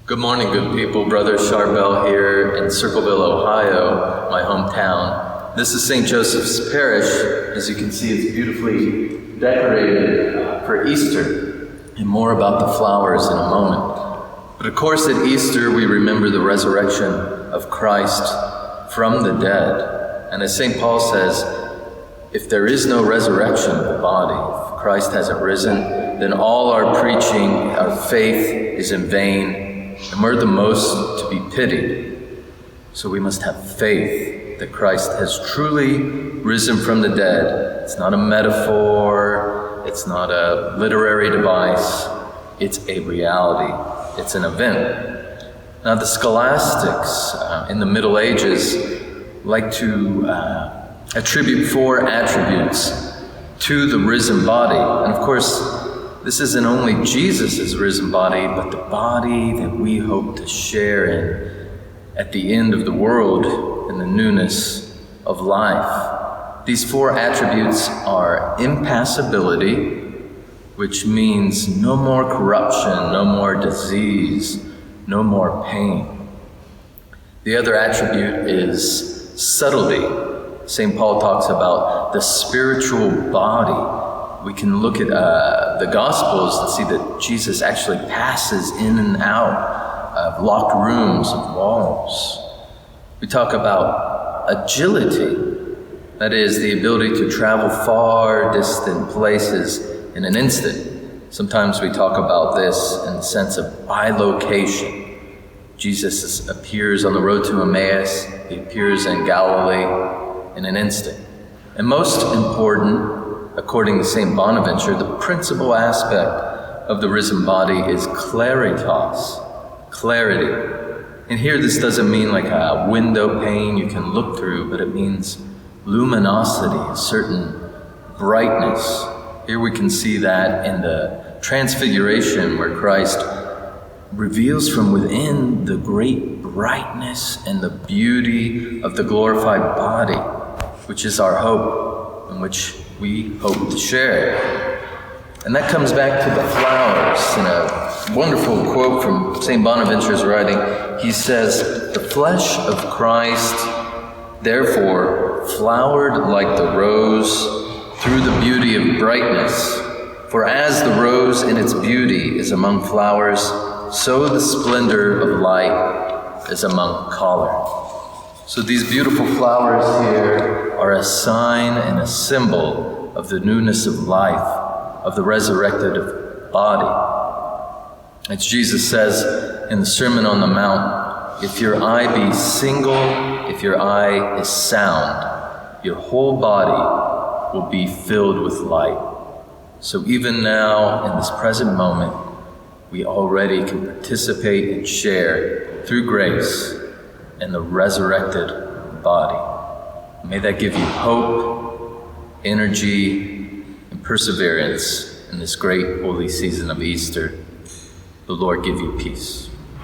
Good morning, good people. Brother Charbel here in Circleville, Ohio, my hometown. This is St. Joseph's Parish. As you can see, it's beautifully decorated for Easter, and more about the flowers in a moment. But of course, at Easter, we remember the resurrection of Christ from the dead. And as St. Paul says, if there is no resurrection of the body, if Christ hasn't risen, then all our preaching, our faith is in vain, and we're the most to be pitied. So we must have faith that Christ has truly risen from the dead. It's not a metaphor, it's not a literary device, it's a reality, it's an event. Now the scholastics in the Middle Ages like to attribute 4 attributes to the risen body. And of course, this isn't only Jesus' risen body, but the body that we hope to share in at the end of the world in the newness of life. These 4 attributes are impassibility, which means no more corruption, no more disease, no more pain. The other attribute is subtlety. St. Paul talks about the spiritual body. We can look at the Gospels and see that Jesus actually passes in and out of locked rooms, of walls. We talk about agility, that is, the ability to travel far distant places in an instant. Sometimes we talk about this in the sense of bilocation. Jesus appears on the road to Emmaus, he appears in Galilee in an instant. And most important, according to St. Bonaventure, the principal aspect of the risen body is claritas, clarity. And here this doesn't mean like a window pane you can look through, but it means luminosity, a certain brightness. Here we can see that in the Transfiguration, where Christ reveals from within the great brightness and the beauty of the glorified body, which is our hope, and which we hope to share. And that comes back to the flowers. In a wonderful quote from St. Bonaventure's writing, he says, "The flesh of Christ, therefore, flowered like the rose through the beauty of brightness. For as the rose in its beauty is among flowers, so the splendor of light is among color." So these beautiful flowers here are a sign and a symbol of the newness of life, of the resurrected body. As Jesus says in the Sermon on the Mount, if your eye be single, if your eye is sound, your whole body will be filled with light. So even now, in this present moment, we already can participate and share through grace in the resurrected body. May that give you hope, energy, and perseverance in this great holy season of Easter. The Lord give you peace.